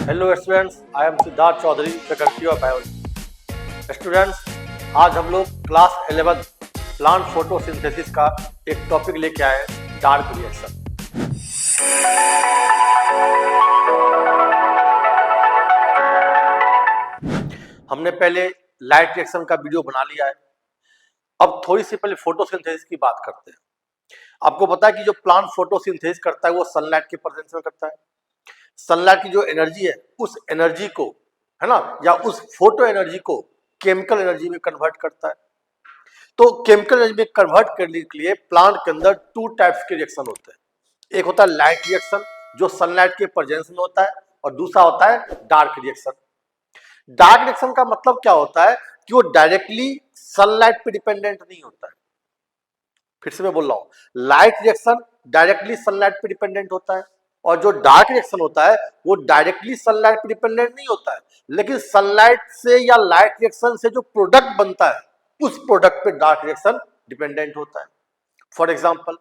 Hello students, I am Siddharth Chaudhary, faculty of biology. Students, आज हम लोग क्लास 11 प्लांट फोटोसिंथेसिस का एक टॉपिक लेके आए, डार्क रिएक्शन। हमने पहले लाइट रिएक्शन का वीडियो बना लिया है। अब थोड़ी सी पहले फोटोसिंथेसिस की बात करते हैं। आपको पता है कि जो प्लांट फोटोसिंथेसिस करता है वो सनलाइट के प्रेजेंस में करता है। सनलाइट की जो एनर्जी है उस एनर्जी को, है ना, या उस फोटो एनर्जी को केमिकल एनर्जी में कन्वर्ट करता है। तो केमिकल एनर्जी में कन्वर्ट करने के लिए प्लांट के अंदर टू टाइप्स के रिएक्शन होते हैं। एक होता है लाइट रिएक्शन जो सनलाइट के प्रेजेंस में होता है, और दूसरा होता है डार्क रिएक्शन। डार्क रिएक्शन का मतलब क्या होता है कि वो डायरेक्टली सनलाइट पे डिपेंडेंट नहीं होता है। फिर से मैं बोल रहा हूं, लाइट रिएक्शन डायरेक्टली सनलाइट पे डिपेंडेंट होता है, और जो डार्क रिएक्शन होता है वो डायरेक्टली सनलाइट पे डिपेंडेंट नहीं होता है, लेकिन सनलाइट से या लाइट रिएक्शन से जो प्रोडक्ट बनता है उस प्रोडक्ट पे डार्क रिएक्शन डिपेंडेंट होता है। फॉर एग्जांपल,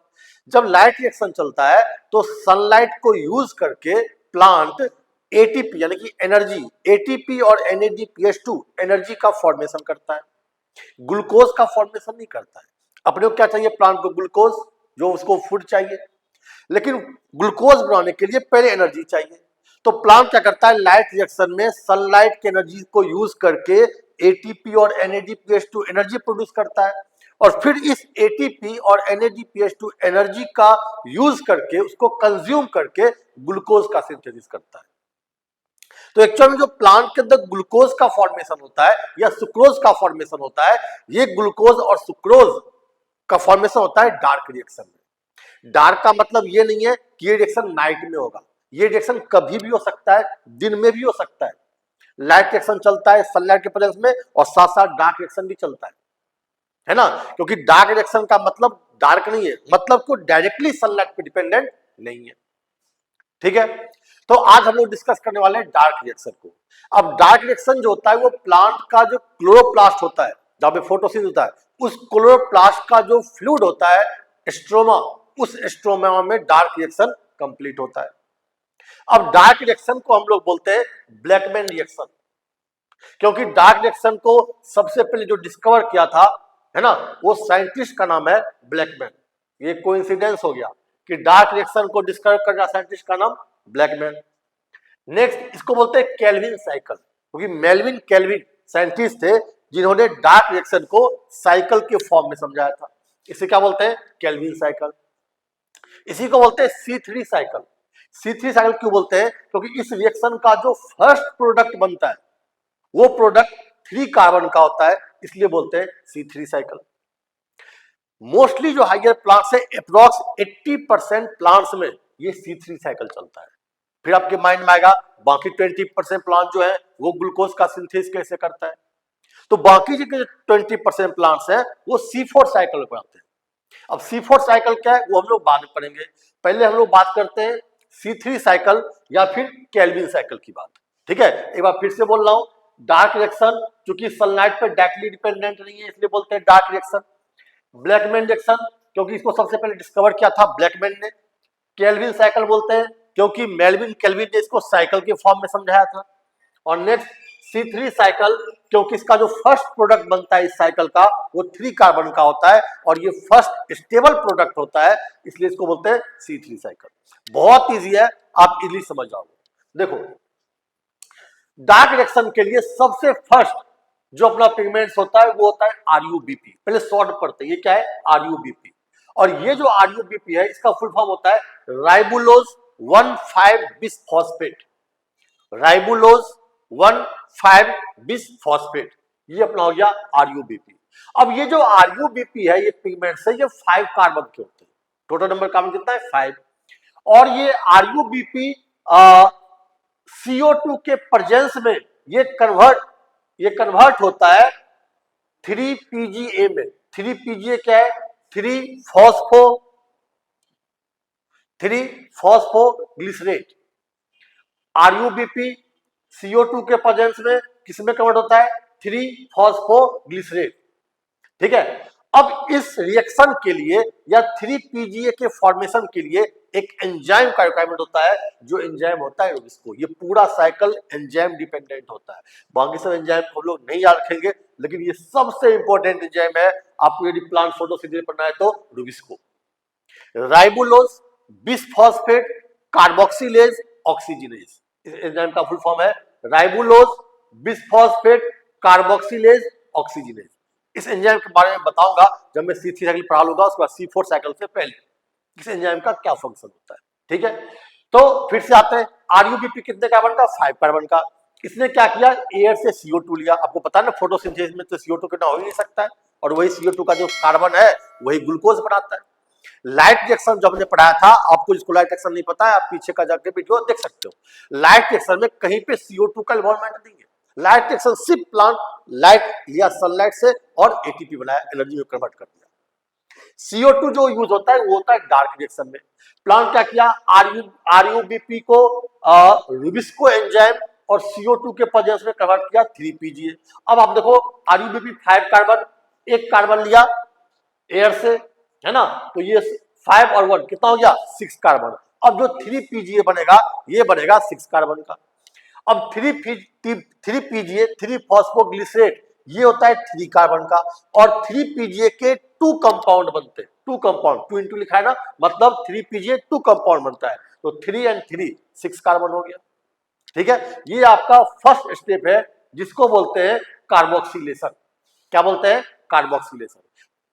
जब लाइट रिएक्शन चलता है तो सनलाइट को यूज करके प्लांट एटीपी यानी कि एनर्जी, एटीपी और NADPH2 एनर्जी का फॉर्मेशन करता है, ग्लूकोज का फॉर्मेशन नहीं करता है। अपने को क्या चाहिए? प्लांट को ग्लूकोज, जो उसको फूड चाहिए, लेकिन ग्लूकोज बनाने के लिए पहले एनर्जी चाहिए। तो प्लांट क्या करता है? लाइट रिएक्शन में सनलाइट की एनर्जी को यूज करके एटीपी और NADPH2 एनर्जी प्रोड्यूस करता है, और फिर इस एटीपी और NADPH2 एनर्जी का यूज करके उसको कंज्यूम करके ग्लूकोज का सिंथेसिस करता है। तो एक्चुअल में जो प्लांट के अंदर ग्लूकोज का फॉर्मेशन होता है या सुक्रोज का फॉर्मेशन होता है, ये ग्लूकोज और सुक्रोज का फॉर्मेशन होता है डार्क रिएक्शन में। डार्क का मतलब ये नहीं है कि ये रिएक्शन नाइट में होगा, ये रिएक्शन कभी भी हो सकता है, दिन में भी हो सकता है। लाइट रिएक्शन चलता है सनलाइट के प्रेजेंस में, और साथ साथ डार्क रिएक्शन भी चलता है ना, क्योंकि डार्क रिएक्शन का मतलब डार्क नहीं है, मतलब को डायरेक्टली सनलाइट पे डिपेंडेंट नहीं है। ठीक है, तो आज हम लोग डिस्कस करने वाले हैं डार्क रिएक्शन को। अब डार्क रिएक्शन जो होता है वो प्लांट का जो क्लोरोप्लास्ट होता है, जहां पे फोटोसिंथेसिस होता है, उस क्लोरोप्लास्ट का जो फ्लूइड होता है, स्ट्रोमा, उस स्ट्रोमा में डार्क रिएक्शन कंप्लीट होता है। अब डार्क रिएक्शन को हम लोग बोलते हैं ब्लैकमैन रिएक्शन, क्योंकि डार्क रिएक्शन को सबसे पहले जो डिस्कवर किया था, है ना, वो साइंटिस्ट का नाम है ब्लैकमैन। ये कोइंसिडेंस हो गया कि डार्क रिएक्शन को डिस्कवर करना साइंटिस्ट का नाम ब्लैकमैन। नेक्स्ट इसको बोलते हैं केल्विन साइकिल, क्योंकि मेल्विन केल्विन साइंटिस्ट थे जिन्होंने डार्क रिएक्शन को साइकिल के फॉर्म में समझाया था। इसे क्या बोलते हैं? Calvin cycle. इसी को बोलते हैं C3 साइकिल। C3 साइकिल क्यों बोलते हैं? क्योंकि इस रिएक्शन का जो फर्स्ट प्रोडक्ट बनता है वो प्रोडक्ट 3 कार्बन का होता है, इसलिए बोलते हैं C3 साइकिल। मोस्टली जो हाइयर प्लांट्स है, अप्रॉक्स 80% प्लांट्स में ये C3 साइकिल चलता है। फिर आपके माइंड में आएगा बाकी 20% प्लांट जो है वो ग्लूकोज का सिंथेसिस कैसे करता है। तो बाकी जो 20% प्लांट्स हैं वो C4 साइकिल पर आते हैं। अब C4 साइकिल क्या है वो हम लोग बाद में पढ़ेंगे। पहले हम लोग बात करते हैं C3 साइकिल या फिर केल्विन साइकिल की बात। ठीक है, एक बार फिर से बोल रहा हूं, डार्क रिएक्शन चूंकि सनलाइट पर डायरेक्टली डिपेंडेंट नहीं है, इसलिए बोलते हैं डार्क रिएक्शन। ब्लैकमैन रिएक्शन क्योंकि इसको सबसे पहले डिस्कवर किया था ब्लैकमैन ने। केल्विन साइकिल बोलते हैं क्योंकि मेल्विन केल्विन ने इसको साइकिल के फॉर्म में समझाया था। और नेक्स्ट C3 साइकिल क्योंकि इसका जो फर्स्ट प्रोडक्ट बनता है इस साइकिल का वो 3 कार्बन का होता है, और ये फर्स्ट स्टेबल प्रोडक्ट होता है, इसलिए इसको बोलते हैं C3 साइकिल। बहुत इजी है, आप इजीली समझ जाओगे। देखो, डार्क रिएक्शन के लिए सबसे फर्स्ट जो अपना पिगमेंट्स होता है वो होता है RUBP। पहले शॉर्ट पढ़ते हैं, ये क्या है? RUBP। और ये जो RUBP है इसका फुल फॉर्म होता है राइबुलोज 1,5-बिसफॉस्फेट। राइबुलोज 1,5-बिसफॉस्फेट, ये अपना हो गया RUBP। अब ये जो RUBP है, ये पिगमेंट्स है, ये 5 कार्बन के होते हैं। टोटल नंबर कार्बन कितना है? 5। और ये RUBP CO2 के प्रेजेंस में ये कन्वर्ट होता है 3PGA में। 3PGA क्या है? 3-फॉस्फोग्लिसरेट। RUBP CO2 के प्रेजेंस में किसमें कन्वर्ट होता है? 3-फॉस्फोग्लिसरेट। ठीक है, अब इस रिएक्शन के लिए या 3PGA के फॉर्मेशन के लिए एक एंजाइम का रिक्वायरमेंट होता है, जो एंजाइम होता है रुबिस्को। ये पूरा साइकिल एंजाइम डिपेंडेंट होता है। बाकी सब एंजाइम को हम लोग नहीं याद रखेंगे, लेकिन ये सबसे इंपॉर्टेंट एंजाइम है आपको यदि प्लांट फोटोसिंथेसिस पढ़ना है तो रुबिस्को। राइबोलोज, बिसफॉस्फेट, कार्बोक्सिलेज, ऑक्सीजनेज, इस एंजाइम का फुल फॉर्म है राइबोलोज, बिसफॉस्फेट, कार्बोक्सिलेज, ऑक्सीजनेज। इस एंजाइम के बारे में बताऊंगा जब मैं C3 साइकिल पढ़ा लूंगा, उसके बाद C4 साइकिल से पहले इस एंजाइम का क्या फंक्शन होता है। ठीक है, तो फिर से आते हैं। RUBP कितने कार्बन का? 5 कार्बन का। इसने क्या किया? एयर से CO2 लिया। आपको पता है ना फोटोसिंथेसिस में तो CO2 के बिना हो ही नहीं सकता है, और वही CO2 का जो कार्बन है वही ग्लूकोज बनाता है। लाइट रिएक्शन जब हमने पढ़ाया था, आपको जिसको लाइट रिएक्शन नहीं पता है आप पीछे का जाके वीडियो देख सकते हो। लाइट रिएक्शन में कहीं पे CO2 का इन्वॉल्वमेंट नहीं है। लाइट रिएक्शन सिर्फ प्लांट लाइट लिया सनलाइट से और ATP बनाया, एनर्जी में कन्वर्ट कर दिया। CO2 जो यूज होता है वो होता है डार्क रिएक्शन में। प्लांट क्या किया? RUBP को रुबिस्को एंजाइम और CO2 के प्रेजेंस में कन्वर्ट किया 3PGA। अब आप देखो RUBP 5 कार्बन, एक कार्बन लिया एयर से, है ना, तो ये 5 और 1 कितना हो गया? 6 कार्बन। अब जो 3PGA बनेगा ये बनेगा 6 कार्बन का। अब 3PGA 3 फॉस्फोग्लिसरेट ये होता है 3 कार्बन का, और 3PGA के 2 कंपाउंड बनते हैं। 2 कंपाउंड, 2 इंटू लिखा है ना, मतलब 3PGA 2 कंपाउंड बनता है, तो 3 और 3 6 कार्बन हो गया। ठीक है, ये आपका फर्स्ट स्टेप है जिसको बोलते हैं कार्बोक्सिलेशन। क्या बोलते हैं? कार्बोक्सिलेशन।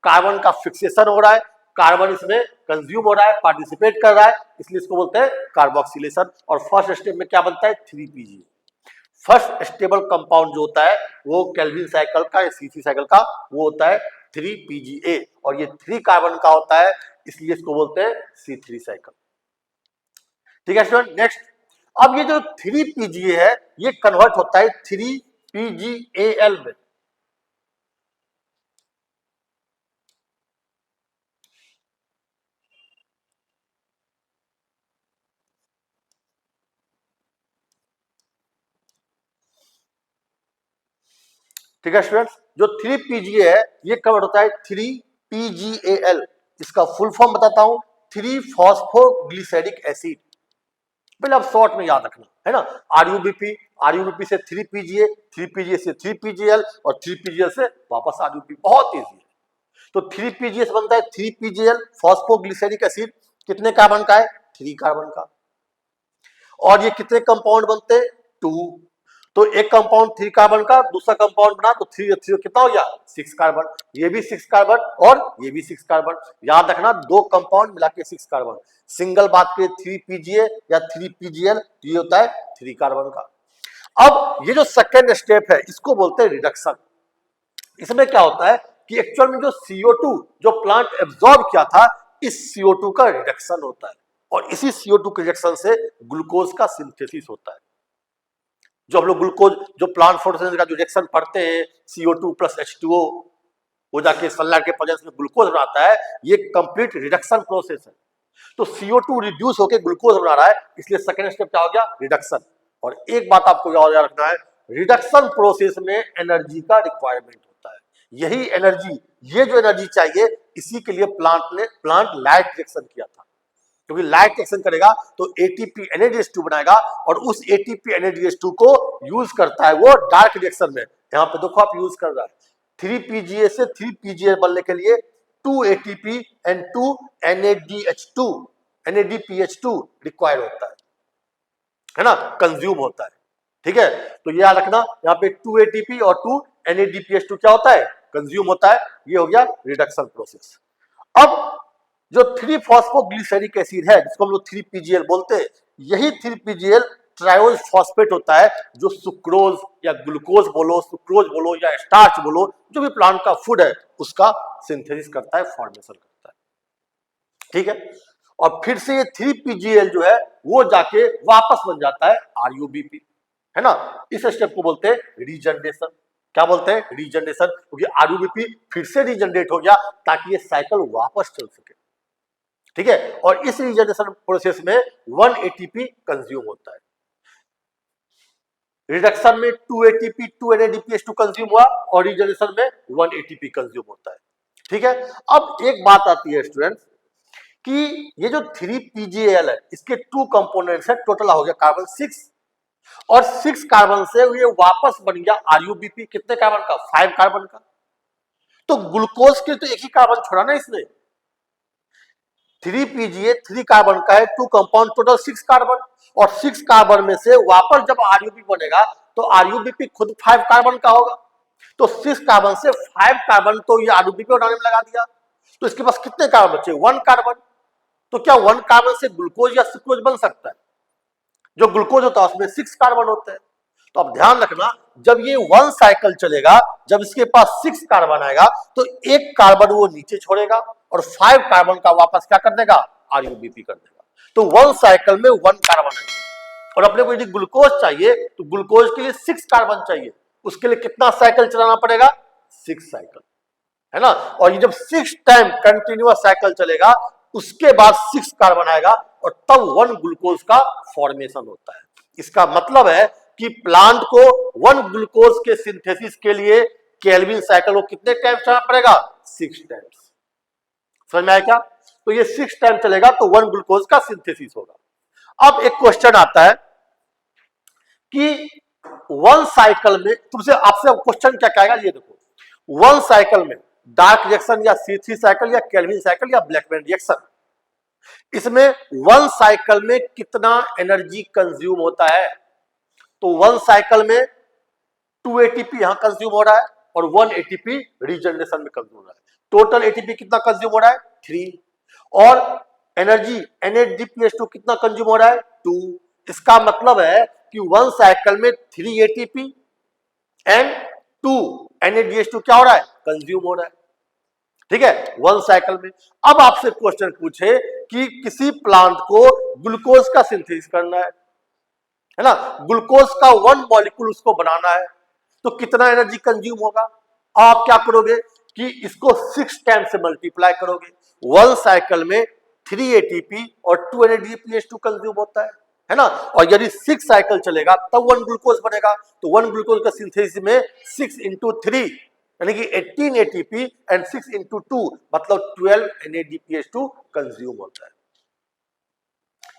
कार्बन का फिक्सेशन हो रहा है, कार्बन इसमें कंज्यूम हो रहा है, पार्टिसिपेट कर रहा है, इसलिए इसको बोलते हैं कार्बोक्सिलेशन। और फर्स्ट स्टेप में क्या बनता है? 3PGA। फर्स्ट स्टेबल कंपाउंड जो होता है वो केल्विन साइकिल का या C3 साइकिल का वो होता है 3PGA, और ये 3 कार्बन का होता है, इसलिए इसको बोलते हैं C3 साइकिल। ठीक है स्टूडेंट, नेक्स्ट। अब ये जो 3PGA है ये कन्वर्ट होता है 3PGAL में। ठीक है स्टूडेंट्स, जो 3PGA है ये कन्वर्ट होता है 3PGAL। इसका फुल फॉर्म बताता हूं, 3 फॉस्फोग्लिसरिक एसिड। पहले आप शॉर्ट में याद रखना है ना, RUBP से 3PGA, 3PGA से 3PGL, और 3PGL से वापस RUBP। बहुत इजी है। तो 3PGA से बनता है 3PGL फॉस्फोग्लिसरिक एसिड। कितने कार्बन का है? 3 कार्बन का। और ये कितने कंपाउंड बनते हैं? 2। तो एक कंपाउंड 3 कार्बन का, दूसरा कंपाउंड बना तो 3 3 कितना हो गया? 6 कार्बन। ये भी 6 कार्बन और ये भी 6 कार्बन। याद रखना, 2 कंपाउंड मिला के 6 कार्बन। सिंगल बात के 3PGA या 3PGL, ये होता है 3 कार्बन का। अब ये जो सेकेंड स्टेप है इसको बोलते हैं रिडक्शन। इसमें क्या होता है कि एक्चुअल में जो CO2 जो प्लांट एब्जॉर्ब किया था, इस CO2 का रिडक्शन होता है, और इसी CO2 के रिडक्शन से ग्लूकोज का सिंथेसिस होता है। जो हम लोग ग्लूकोज जो प्लांट फोटोसिंथेसिस का जो रिएक्शन पढ़ते हैं CO2 प्लस H2O, वो जाके सनलाइट के प्रेजेंस में ग्लूकोज बनाता है, ये कंप्लीट रिडक्शन प्रोसेस है। तो CO2 रिड्यूस होकर ग्लूकोज बना रहा है, इसलिए सेकेंड स्टेप क्या हो गया? रिडक्शन। और एक बात आपको याद रखना है, रिडक्शन प्रोसेस में एनर्जी का रिक्वायरमेंट होता है। यही एनर्जी, ये जो एनर्जी चाहिए, इसी के लिए प्लांट लाइट रिएक्शन किया था, क्योंकि लाइट रिएक्शन करेगा तो ATP NADH2 बनाएगा, और उस ATP NADH2 को यूज करता है वो डार्क रिएक्शन में। यहां पे देखो आप यूज कर रहा है 3PGA से 3PGA बनने के लिए 2 ATP and 2 NADPH2 रिक्वायर होता है ना, कंज्यूम होता है। ठीक है, तो ये याद रखना, यहाँ पे 2 ATP और 2 NADPH2 क्या होता है? कंज्यूम होता है। ये हो गया रिडक्शन प्रोसेस। अब जो 3 फॉस्फोग्लिसरिक एसिड है जिसको हम लोग 3PGL बोलते हैं, यही 3PGL ट्रायोज फॉस्फेट होता है, जो सुक्रोज या ग्लूकोज बोलो, सुक्रोज बोलो या स्टार्च बोलो, जो भी प्लांट का फूड है उसका सिंथेसिस करता है, फॉर्मेशन करता है। ठीक है, और फिर से ये 3PGL जो है वो जाके वापस बन जाता है RUBP, है ना। इस स्टेप को बोलते हैं रीजनरेशन। क्या बोलते हैं? रीजनरेशन, क्योंकि RUBP फिर से रीजनरेट हो गया ताकि ये साइकिल वापस चल सके। ठीक है, और इस रीजनरेशन प्रोसेस में 1 ATP कंज्यूम होता है। रिडक्शन में 2 ATP 2 NADPH2 कंज्यूम हुआ, और रीजनरेशन में 1 ATP कंज्यूम होता है। ठीक है, अब एक बात आती है स्टूडेंट्स, कि ये जो 3PGAL है इसके 2 कंपोनेंट्स है, टोटल हो गया कार्बन 6 और 6 कार्बन से ये वापस बन गया RuBP कितने कार्बन का, 5 कार्बन का। तो ग्लूकोज के तो एक ही कार्बन छोड़ा ना इसने, 3PGA 3 कार्बन का है, 2 कंपाउंड, टोटल 6 कार्बन, और 6 कार्बन में से वापस जब RuB बनेगा तो RuBP खुद 5 कार्बन का होगा। तो 6 कार्बन से 5 कार्बन तो ये RuBP बनाने में लगा दिया, तो इसके पास कितने कार्बन बचे, 1 कार्बन। तो क्या 1 कार्बन से ग्लूकोज या सुक्रोज बन सकता है? जो ग्लूकोज होता है उसमें 6 कार्बन होते हैं। तो अब ध्यान रखना, जब ये 1 साइकिल चलेगा, जब इसके पास 6 कार्बन आएगा तो 1 कार्बन वो नीचे छोड़ेगा और 5 कार्बन का वापस क्या कर देगा, RuBP कर देगा। तो 1 साइकिल में 1 कार्बन आएगा। और अपने को यदि ग्लूकोज चाहिए तो ग्लूकोज के लिए 6 कार्बन चाहिए, उसके लिए कितना साइकिल चलाना पड़ेगा, 6 साइकिल, है ना। और ये जब 6 टाइम कंटिन्यूअस साइकिल चलेगा उसके बाद 6 कार्बन आएगा और तब 1 ग्लूकोज का फॉर्मेशन होता है। इसका मतलब है कि प्लांट को 1 ग्लूकोज के सिंथेसिस के लिए केल्विन साइकिल को कितने टाइम चलाना पड़ेगा, 6 टाइम्स। समझ में आया क्या? तो ये 6 टाइम चलेगा तो 1 ग्लूकोज का सिंथेसिस होगा। अब एक क्वेश्चन आता है कि 1 साइकिल में तुमसे आपसे क्वेश्चन क्या कहेगा, ये देखो 1 साइकिल में डार्क रिएक्शन या C3 साइकिल या केल्विन साइकिल या ब्लैकमैन रिएक्शन, इसमें 1 साइकिल में कितना एनर्जी कंज्यूम होता है। तो 1 साइकिल में 2 ATP यहां कंज्यूम हो रहा है और 1 ATP रीजनरेशन में कंज्यूम हो रहा है। टोटल ATP कितना कंज्यूम हो रहा है, 3, और एनर्जी NADPH2 कितना कंज्यूम हो रहा है, 2। इसका मतलब है कि 1 साइकिल में 3 ATP एंड 2 NADH2 क्या हो रहा है, कंज्यूम हो रहा है। ठीक है, 1 साइकिल में। अब आपसे क्वेश्चन पूछे कि किसी प्लांट को ग्लूकोज का सिंथेसिस करना है ना, ग्लूकोज का 1 मॉलिक्यूल उसको बनाना है, तो कितना एनर्जी कंज्यूम होगा। आप क्या करोगे कि इसको 6 टाइम से मल्टीप्लाई करोगे। 1 साइकिल में 3 ATP और 2 NADPH2 कंज्यूम होता है ना। और यदि 6 साइकिल चलेगा तब 1 ग्लूकोज बनेगा, तो 1 ग्लूकोज का सिंथेसिस में 6 × 3 यानी कि 18 ATP एंड 6 × 2 मतलब 12 NADPH2 कंज्यूम होता है।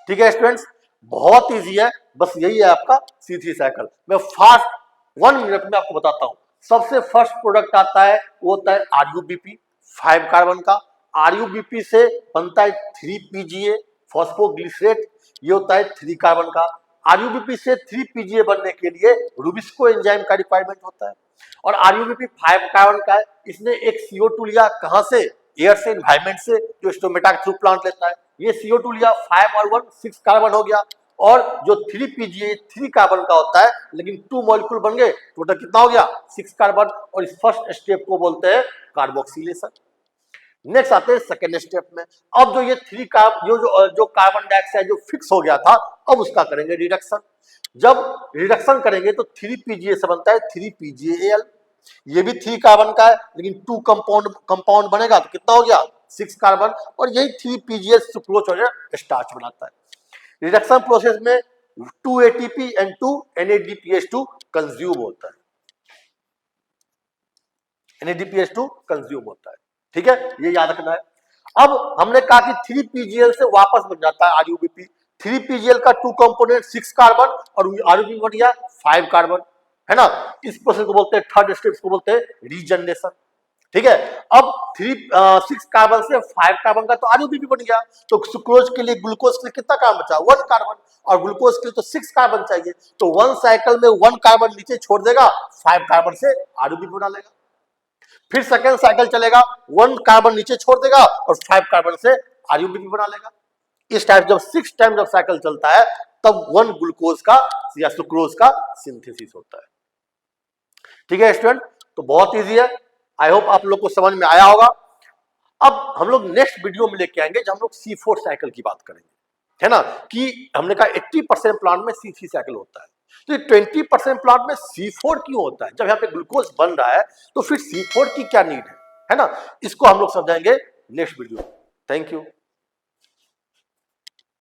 ठीक है स्टूडेंट्स, बहुत इजी है, बस यही है आपका C3 साइकिल। मैं फास्ट 1 मिनट में आपको बताता हूं। सबसे फर्स्ट प्रोडक्ट आता है वो होता है RuBP 5 कार्बन का। RuBP से बनता है 3PGA फॉस्फोग्लिसरेट, ये होता है 3 कार्बन का। RuBP से 3PGA बनने के लिए रुबिस्को एंजाइम का रिक्वायरमेंट होता है और RuBP 5 कार्बन का है। इसने एक CO2 लिया, कहां से, एयर से, एनवायरमेंट से, जो स्टोमेटा के थ्रू प्लांट लेता है। ये CO2 लिया, 5 और 1 6 कार्बन हो गया। और जो 3PGA 3 कार्बन का होता है लेकिन 2 मॉलिक्यूल बन गए, टोटल कितना हो गया, 6 कार्बन। और इस फर्स्ट स्टेप को बोलते हैं कार्बोक्सिलेशन। नेक्स्ट आते हैं सेकेंड स्टेप में। अब जो ये 3 कार्बन जो कार्बन डाइऑक्साइड जो फिक्स हो गया था, अब उसका करेंगे रिडक्शन। जब रिडक्शन करेंगे तो 3PGA से बनता है 3PGAL। ये भी 3 कार्बन का है लेकिन 2 कंपाउंड बनेगा तो कितना हो गया, 6 कार्बन। और यही 3PGA सुक्रोज हो जाए स्टार्च बनाता है। रिडक्शन प्रोसेस में 2 ATP एंड 2 NADPH2 कंज्यूम होता है, NADPH2 कंज्यूम होता है। ठीक है, ये याद रखना है। अब हमने कहा कि 3PGL से वापस बन जाता है RuBP। 3PGL का 2 कंपोनेंट 6 कार्बन और RuBP बन गया 5 कार्बन, है ना। इस प्रोसेस को बोलते हैं, थर्ड स्टेप को बोलते हैं रीजनरेशन। ठीक है, अब 6 कार्बन से 5 कार्बन का तो RuBP बन गया, तो सुक्रोज के लिए, ग्लूकोज के लिए कितना कार्बन बचा, 1 कार्बन। और ग्लूकोज के लिए तो 6 कार्बन चाहिए, तो 1 साइकिल में 1 कार्बन नीचे छोड़ देगा, 5 कार्बन से RuBP बना लेगा। फिर सेकेंड साइकिल चलेगा, 1 कार्बन नीचे छोड़ देगा और 5 कार्बन से RuBP बना लेगा। इस टाइप जब 6 टाइम जब साइकिल चलता है तब 1 ग्लूकोज का या सुक्रोज का सिंथेसिस होता है। ठीक है स्टूडेंट, तो बहुत इजी है। आई होप आप लोग को समझ में आया होगा। अब हम लोग नेक्स्ट वीडियो में लेके आएंगे जब हम लोग C4 साइकिल की बात करेंगे, है ना। कि हमने कहा 80% प्लांट में C3 साइकिल होता है, तो ये 20% प्लांट में C4 क्यों होता है। जब यहाँ पे ग्लूकोज बन रहा है तो फिर C4 की क्या नीड है ना। इसको हम लोग समझाएंगे नेक्स्ट वीडियो में। Thank you.